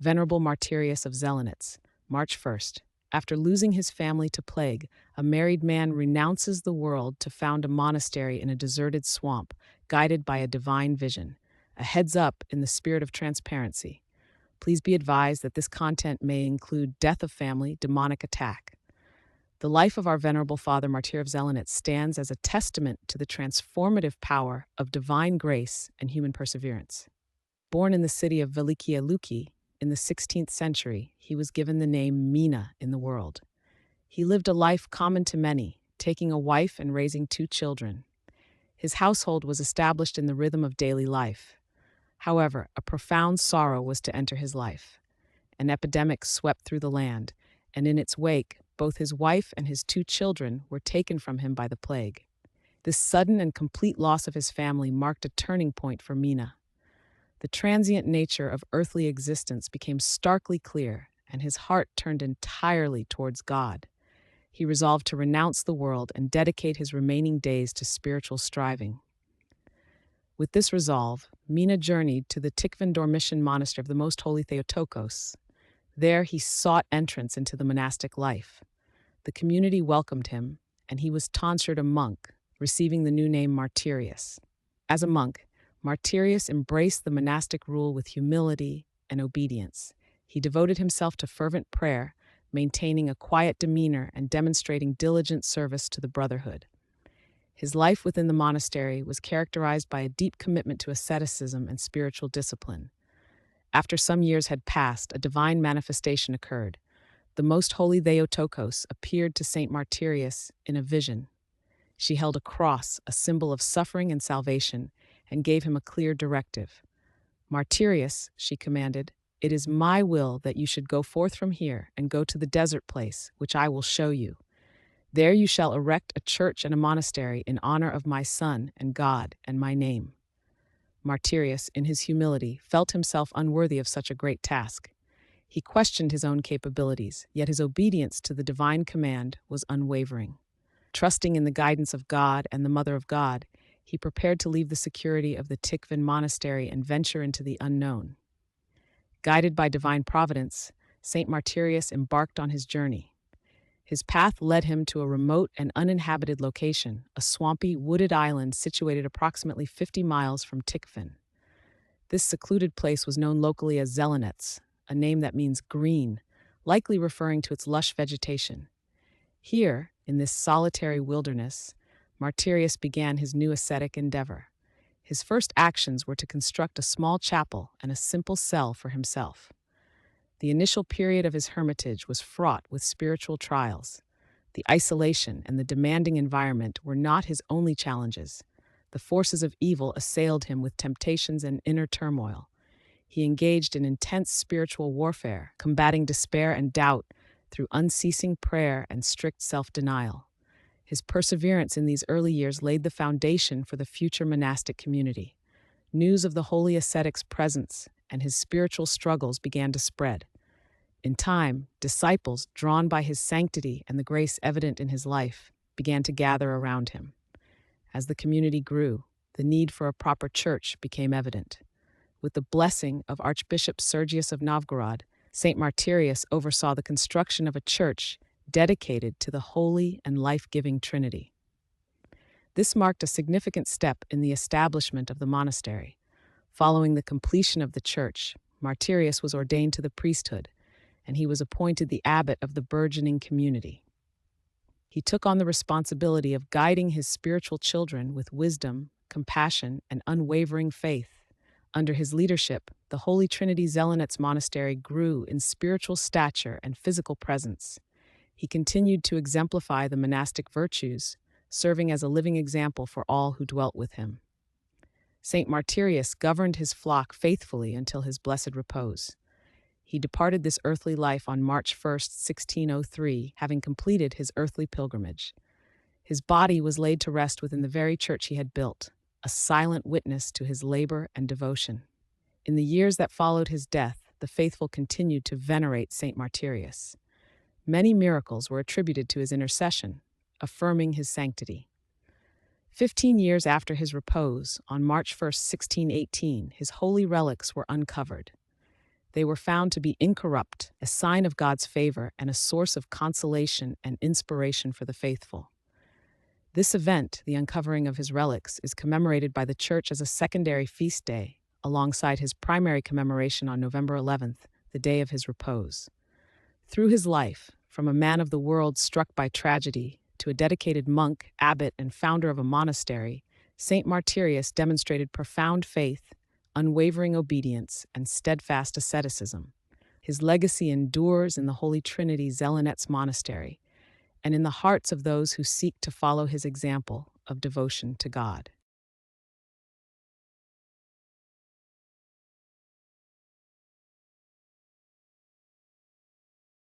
Venerable Martyrius of Zelenets, March 1st. After losing his family to plague, a married man renounces the world to found a monastery in a deserted swamp, guided by a divine vision. A heads up in the spirit of transparency. Please be advised that this content may include death of family, demonic attack. The life of our Venerable Father Martyr of Zelenets stands as a testament to the transformative power of divine grace and human perseverance. Born in the city of Velikia Luki in the 16th century, he was given the name Mina in the world. He lived a life common to many, taking a wife and raising 2 children. His household was established in the rhythm of daily life. However, a profound sorrow was to enter his life. An epidemic swept through the land, and in its wake, both his wife and his 2 children were taken from him by the plague. This sudden and complete loss of his family marked a turning point for Mina. The transient nature of earthly existence became starkly clear, and his heart turned entirely towards God. He resolved to renounce the world and dedicate his remaining days to spiritual striving. With this resolve, Mina journeyed to the Tikvan Dormition monastery of the Most Holy Theotokos. There he sought entrance into the monastic life. The community welcomed him, and he was tonsured a monk, receiving the new name Martyrius. As a monk, Martyrius embraced the monastic rule with humility and obedience. He devoted himself to fervent prayer, maintaining a quiet demeanor and demonstrating diligent service to the brotherhood. His life within the monastery was characterized by a deep commitment to asceticism and spiritual discipline. After some years had passed, a divine manifestation occurred. The Most Holy Theotokos appeared to Saint Martyrius in a vision. She held a cross, a symbol of suffering and salvation, and gave him a clear directive. "Martyrius," she commanded, "it is my will that you should go forth from here and go to the desert place, which I will show you. There you shall erect a church and a monastery in honor of my Son and God and my name." Martyrius, in his humility, felt himself unworthy of such a great task. He questioned his own capabilities, yet his obedience to the divine command was unwavering. Trusting in the guidance of God and the Mother of God, he prepared to leave the security of the Tikvan monastery and venture into the unknown. Guided by divine providence, Saint Martyrius embarked on his journey. His path led him to a remote and uninhabited location, a swampy, wooded island situated approximately 50 miles from Tikvan. This secluded place was known locally as Zelenets, a name that means green, likely referring to its lush vegetation. Here, in this solitary wilderness, Martyrius began his new ascetic endeavor. His first actions were to construct a small chapel and a simple cell for himself. The initial period of his hermitage was fraught with spiritual trials. The isolation and the demanding environment were not his only challenges. The forces of evil assailed him with temptations and inner turmoil. He engaged in intense spiritual warfare, combating despair and doubt through unceasing prayer and strict self-denial. His perseverance in these early years laid the foundation for the future monastic community. News of the holy ascetic's presence and his spiritual struggles began to spread. In time, disciples, drawn by his sanctity and the grace evident in his life, began to gather around him. As the community grew, the need for a proper church became evident. With the blessing of Archbishop Sergius of Novgorod, Saint Martyrius oversaw the construction of a church dedicated to the holy and life-giving Trinity. This marked a significant step in the establishment of the monastery. Following the completion of the church, Martyrius was ordained to the priesthood, and he was appointed the abbot of the burgeoning community. He took on the responsibility of guiding his spiritual children with wisdom, compassion, and unwavering faith. Under his leadership, the Holy Trinity Zelenets Monastery grew in spiritual stature and physical presence. He continued to exemplify the monastic virtues, serving as a living example for all who dwelt with him. Saint Martyrius governed his flock faithfully until his blessed repose. He departed this earthly life on March 1st, 1603, having completed his earthly pilgrimage. His body was laid to rest within the very church he had built, a silent witness to his labor and devotion. In the years that followed his death, the faithful continued to venerate Saint Martyrius. Many miracles were attributed to his intercession, affirming his sanctity. 15 years after his repose, on March 1st, 1618, his holy relics were uncovered. They were found to be incorrupt, a sign of God's favor and a source of consolation and inspiration for the faithful. This event, the uncovering of his relics, is commemorated by the Church as a secondary feast day, alongside his primary commemoration on November 11th, the day of his repose. Through his life, from a man of the world struck by tragedy to a dedicated monk, abbot, and founder of a monastery, Saint Martyrius demonstrated profound faith, unwavering obedience, and steadfast asceticism. His legacy endures in the Holy Trinity Zelenets monastery and in the hearts of those who seek to follow his example of devotion to God.